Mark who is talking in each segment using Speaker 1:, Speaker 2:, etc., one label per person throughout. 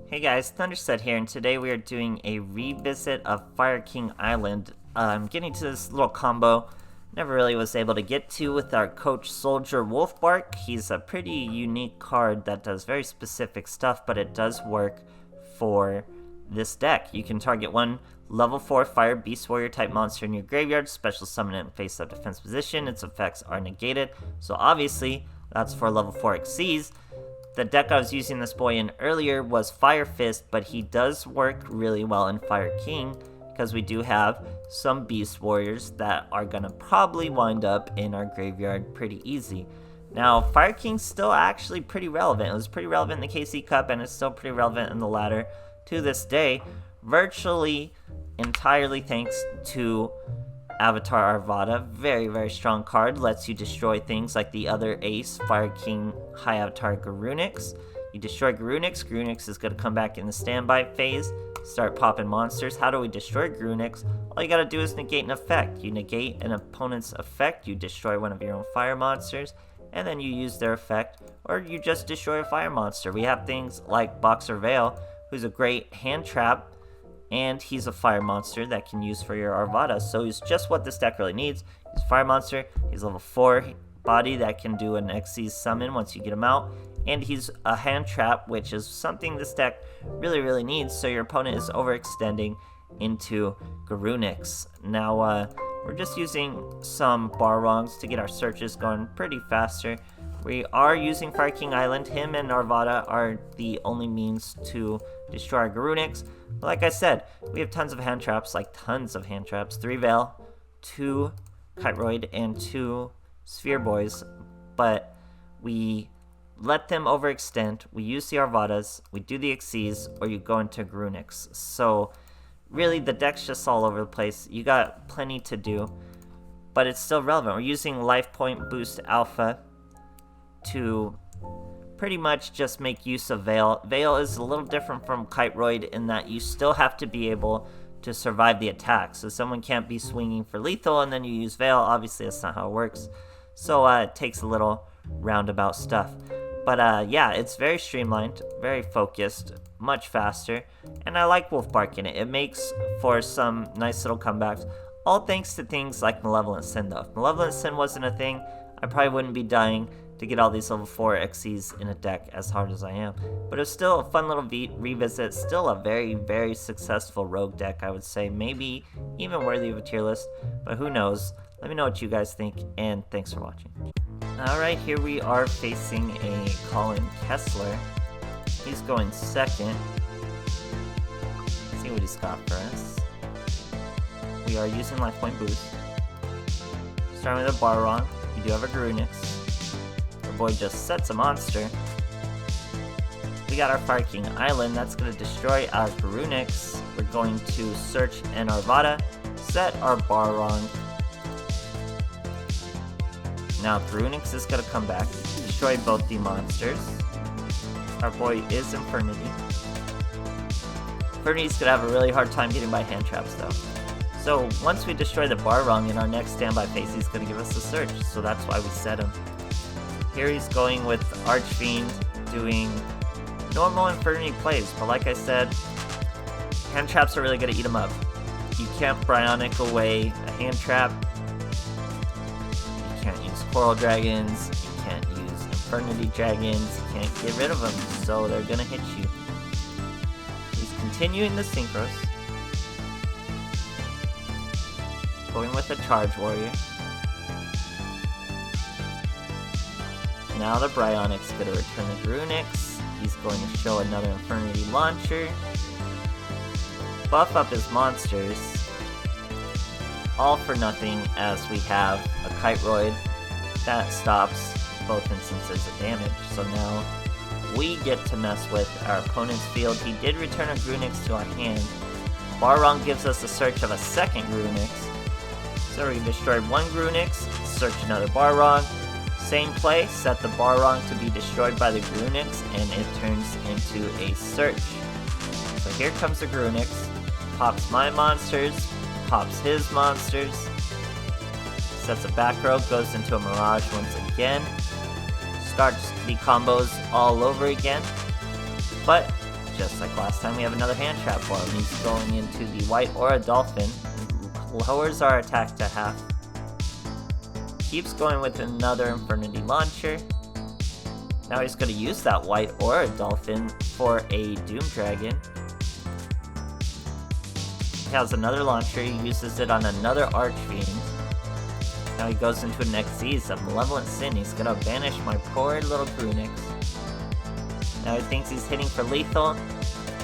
Speaker 1: Hey guys, THUNDERSTUD here, and today we are doing a revisit of Fire King Island. I'm getting to this little combo never really was able to get to with our coach soldier Wolfbark. He's a pretty unique card that does very specific stuff, but it does work for this deck. You can target one level 4 fire beast warrior type monster in your graveyard, special summon it in face up defense position. Its effects are negated, so obviously that's for level 4 Xyz. The deck I was using this boy in earlier was Fire Fist, but he does work really well in Fire King because we do have some Beast Warriors that are going to probably wind up in our graveyard pretty easy. Now, Fire King's still actually pretty relevant. It was pretty relevant in the KC Cup, and it's still pretty relevant in the ladder to this day, virtually entirely thanks to Avatar Arvada. Very, very strong card. Lets you destroy things like the other ace, Fire King High Avatar Garunix. You destroy Garunix. Garunix is going to come back in the standby phase, start popping monsters. How do we destroy Garunix? All you got to do is negate an effect. You negate an opponent's effect, you destroy one of your own fire monsters, and then you use their effect, or you just destroy a fire monster. We have things like Boxer Veil, who's a great hand trap, and he's a fire monster that can use for your Arvada, so he's just what this deck really needs. He's a fire monster, he's level 4 body that can do an Xyz summon once you get him out, and he's a hand trap, which is something this deck really needs, so your opponent is overextending into Garunix. Now, we're just using some Barrongs to get our searches going pretty faster. We are using Fire King Island. Him and Arvada are the only means to destroy our Garunix. But like I said, we have tons of hand traps, 3 Veil, 2 Kiteroid, and 2 Sphere Boys, but we let them overextend, we use the Arvadas, we do the Xyz, or you go into Garunix. So really the deck's just all over the place. You got plenty to do, but it's still relevant. We're using Life Point Boost Alpha to pretty much just make use of Veil. Veil is a little different from Kiteroid in that you still have to be able to survive the attack. So someone can't be swinging for lethal and then you use Veil. Obviously that's not how it works. So it takes a little roundabout stuff. But yeah, it's very streamlined, very focused, much faster, and I like Wolfbark in it. It makes for some nice little comebacks, all thanks to things like Malevolent Sin though. If Malevolent Sin wasn't a thing, I probably wouldn't be dying to get all these level 4 Xyz in a deck as hard as I am. But it's still a fun little revisit, still a very successful rogue deck, I would say. Maybe even worthy of a tier list, but who knows. Let me know what you guys think, and thanks for watching. Alright, here we are facing a Colin Kessler. He's going second. Let's see what he's got for us. We are using Life Point Boost. Starting with a Barron. We do have a Garunix. Our boy just sets a monster. We got our Fire King Island. That's going to destroy our Garunix. We're going to search an Arvada. Set our Barron. Now Garunix is going to come back, destroy both the monsters. Our boy is Infernity. Infernity's going to have a really hard time getting by hand traps though. So once we destroy the Barrong in our next standby phase, he's going to give us a search, so that's why we set him. Here he's going with Archfiend, doing normal Infernity plays, but like I said, hand traps are really going to eat him up. You can't Bryonic away a hand trap. You can't use Coral Dragons, you can't use Infernity Dragons, you can't get rid of them, so they're gonna hit you. He's continuing the Synchros. Going with a Charge Warrior. Now the Bryonic's gonna return the Garunix. He's going to show another Infernity Launcher. Buff up his monsters. All for nothing, as we have a Kiteroid that stops both instances of damage. So now we get to mess with our opponent's field. He did return a Garunix to our hand. Barrong gives us a search of a second Garunix. So we destroy one Garunix, search another Barrong. Same play, set the Barrong to be destroyed by the Garunix, and it turns into a search. So here comes the Garunix, pops my monsters, pops his monsters, sets a back row, goes into a Mirage once again, starts the combos all over again, but just like last time, we have another hand trap for him. He's going into the white aura dolphin, lowers our attack to half. Keeps going with another Infernity Launcher. Now he's going to use that white aura dolphin for a Doom Dragon. He has another launcher, he uses it on another Archfiend. Now he goes into an Xyz, a Malevolent Sin. He's going to banish my poor little Grunix. Now he thinks he's hitting for lethal,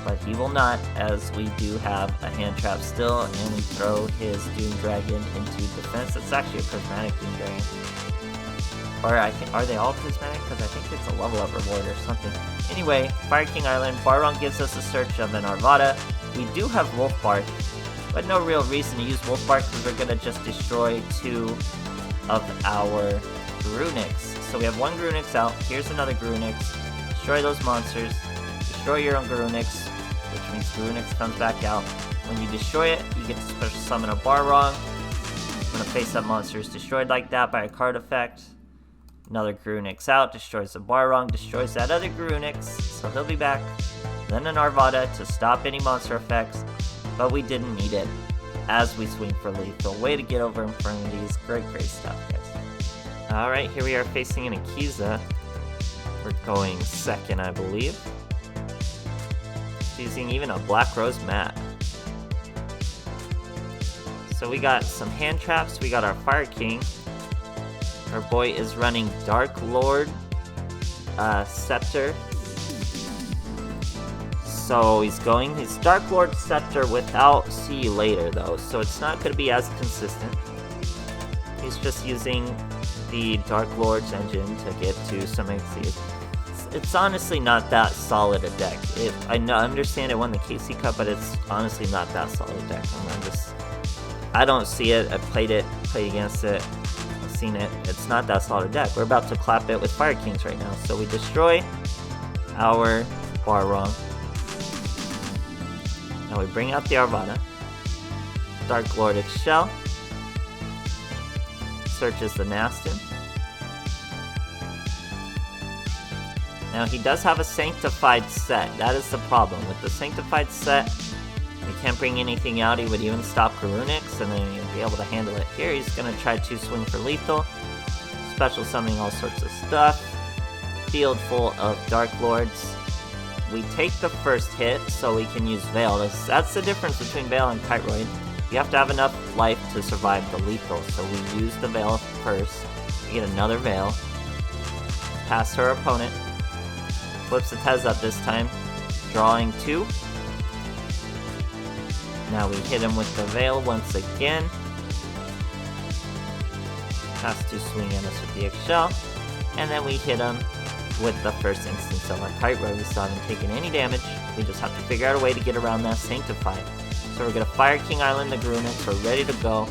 Speaker 1: but he will not, as we do have a hand trap still, and we throw his Doom Dragon into defense. It's actually a Prismatic Doom Dragon. Or are they all Prismatic? Because I think it's a level up reward or something. Anyway, Fire King Island, Barron gives us a search of an Arvada. We do have Wolfbark, but no real reason to use Wolfbark because we're going to just destroy 2 of our Grunix. So we have 1 Grunix out, here's another Grunix. Destroy those monsters, destroy your own Grunix, which means Grunix comes back out. When you destroy it, you get to special summon a Barrong. When a face-up monster is destroyed like that by a card effect, another Grunix out, destroys the Barrong, destroys that other Grunix, so he'll be back. Then an Arvada to stop any monster effects, but we didn't need it as we swing for lethal. Way to get over Infernities, great stuff, guys. Alright, here we are facing an Akiza. We're going second, I believe. Using even a Black Rose mat. So we got some hand traps, we got our Fire King. Our boy is running Dark Lord Scepter. So he's going his Dark Lord Scepter without See You Later though, so it's not going to be as consistent. He's just using the Dark Lord's engine to get to some XP. It's honestly not that solid a deck. I understand it won the KC Cup, but it's honestly not that solid a deck. I don't see it. I played against it. I've seen it. It's not that solid a deck. We're about to clap it with Fire Kings right now. So we destroy our Barrong. Now we bring out the Arvada. Dark Lord Shell. Searches the Nastin. Now he does have a Sanctified set. That is the problem. With the Sanctified set, we can't bring anything out. He would even stop Grunix, and then he'd be able to handle it. Here he's going to try to swing for lethal. Special summoning all sorts of stuff. Field full of Dark Lords. We take the first hit, so we can use Veil. That's the difference between Veil and Kiteroid. You have to have enough life to survive the lethal, so we use the Veil first. We get another Veil. Pass her opponent. Flips the Tez up this time, drawing 2. Now we hit him with the Veil once again. Has to swing at us with the Eggshell. And then we hit him with the first instance of our Kite Road. We still haven't taken any damage. We just have to figure out a way to get around that Sanctified. So we're going to Fire King Island the Grunix. We're ready to go.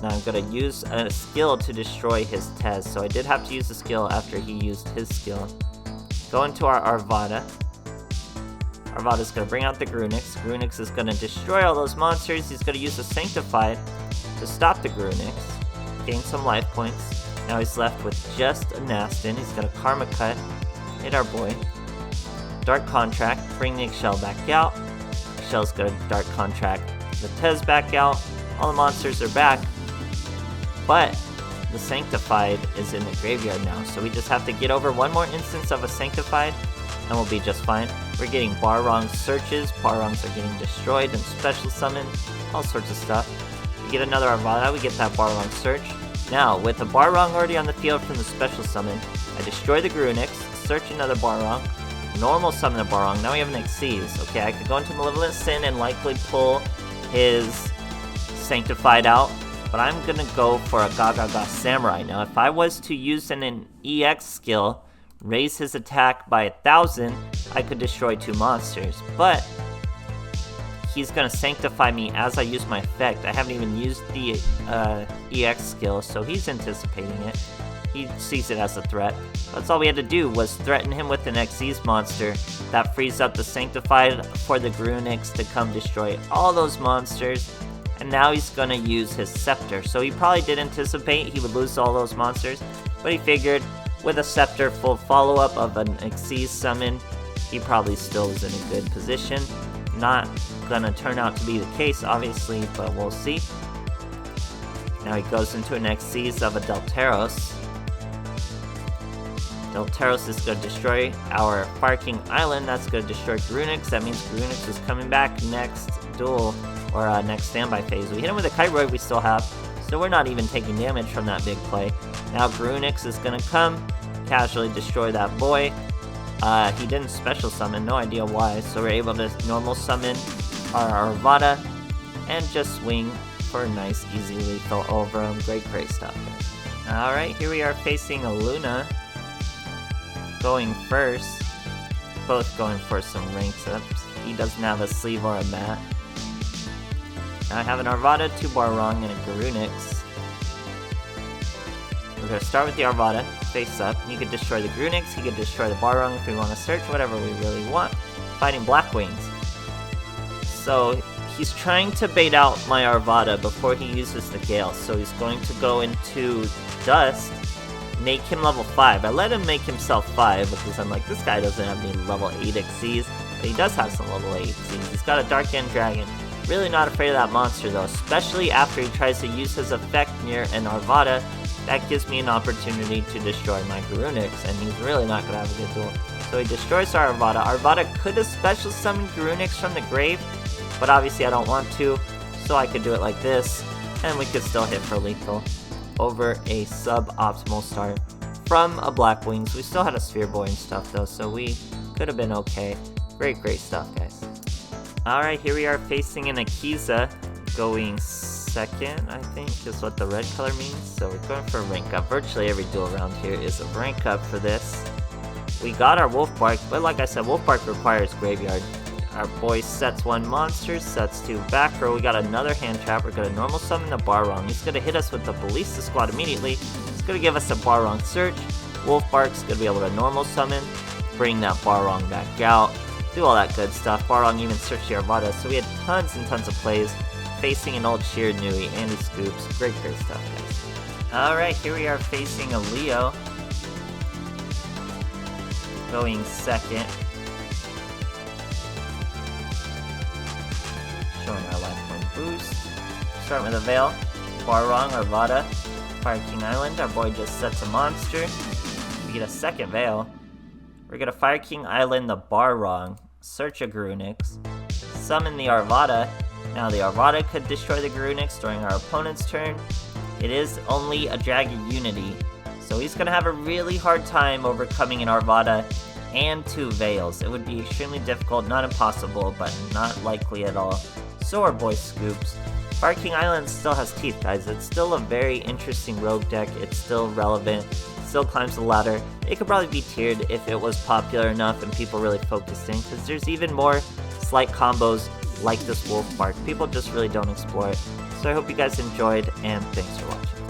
Speaker 1: Now I'm going to use a skill to destroy his Tez. So I did have to use a skill after he used his skill. Go into our Arvada. Arvada's going to bring out the Grunix. Grunix is going to destroy all those monsters. He's going to use the Sanctified to stop the Grunix. Gain some life points. Now he's left with just a Nastin. He's going to Karma Cut. Hit our boy. Dark Contract. Bring the Eggshell back out. Eggshell's going to Dark Contract the Tez back out. All the monsters are back. But the Sanctified is in the graveyard now, so we just have to get over one more instance of a Sanctified, and we'll be just fine. We're getting Barrong searches, Barrongs are getting destroyed and special summoned, all sorts of stuff. We get another Arvada, we get that Barrong search. Now, with a Barrong already on the field from the special summon, I destroy the Grunix, search another Barrong, normal summon a Barrong, now we have an Xyz. Okay, I could go into Malevolent Sin and likely pull his Sanctified out, but I'm gonna go for a Gaga Samurai. Now, if I was to use an EX skill, raise his attack by 1,000, I could destroy 2 monsters. But he's gonna Sanctify me as I use my effect. I haven't even used the EX skill, so he's anticipating it. He sees it as a threat. That's all we had to do was threaten him with an Xyz monster. That frees up the Sanctified for the Grunix to come destroy all those monsters. And now he's gonna use his Scepter. So he probably did anticipate he would lose all those monsters, but he figured with a Scepter full follow-up of an Xyz summon, he probably still is in a good position. Not gonna turn out to be the case, obviously, but we'll see. Now he goes into an next seas of a Delteros. Delteros is going to destroy our Fire King Island. That's going to destroy Grunix. That means Grunix is coming back next duel, or next standby phase. We hit him with a Kyroid we still have, so we're not even taking damage from that big play. Now Grunix is going to come, casually destroy that boy. He didn't special summon, no idea why, so we're able to normal summon our Arvada and just swing for a nice, easy lethal over him. Great stuff. Alright, here we are facing a Luna. Going first. Both going for some ranks ups. He doesn't have a sleeve or a mat. Now I have an Arvada, 2 Barong, and a Grunix. We're going to start with the Arvada, face up. He could destroy the Grunix, he could destroy the Barong if we want to search, whatever we really want. Fighting Black Wings. So he's trying to bait out my Arvada before he uses the Gale. So he's going to go into Dust, make him level 5. I let him make himself 5 because I'm like, this guy doesn't have any level 8 Xyz, but he does have some level 8 Xyz. He's got a Dark End Dragon. Really not afraid of that monster though, especially after he tries to use his effect near an Arvada. That gives me an opportunity to destroy my Grunix, and he's really not going to have a good duel. So he destroys our Arvada. Arvada could have special summoned Grunix from the grave, but obviously I don't want to, so I could do it like this, and we could still hit for lethal over a sub-optimal start from a Black Wings. We still had a Sphere Boy and stuff though, so we could have been okay. Great stuff, guys. Alright, here we are facing an Akiza, going second, I think, is what the red color means. So we're going for a rank up. Virtually every duel around here is a rank up for this. We got our Wolfbark, but like I said, Wolfbark requires Graveyard. Our boy sets 1 monster, sets 2 back row. We got another hand trap. We're going to normal summon the Barong. He's going to hit us with the Ballista Squad immediately. It's going to give us a Barong search. Wolfbark's going to be able to normal summon, bring that Barong back out, do all that good stuff. Barong even searched the Arvada, so we had tons and tons of plays facing an old Sheer Nui, and he scoops. Great stuff, guys. Alright, here we are facing a Leo. Going second. Showing our lifetime boost. Start with a Veil. Barong, Arvada, Fire King Island. Our boy just sets a monster. We get a second Veil. We're gonna Fire King Island the Barong, search a Grunix, summon the Arvada. Now the Arvada could destroy the Grunix during our opponent's turn. It is only a Dragon Unity, so he's gonna have a really hard time overcoming an Arvada and 2 Veils. It would be extremely difficult, not impossible, but not likely at all. So our boy scoops. Fire King Island still has teeth, guys. It's still a very interesting rogue deck. It's still relevant. Still climbs the ladder. It could probably be tiered if it was popular enough and people really focused in, because there's even more slight combos like this Wolfbark. People just really don't explore it. So I hope you guys enjoyed, and thanks for watching.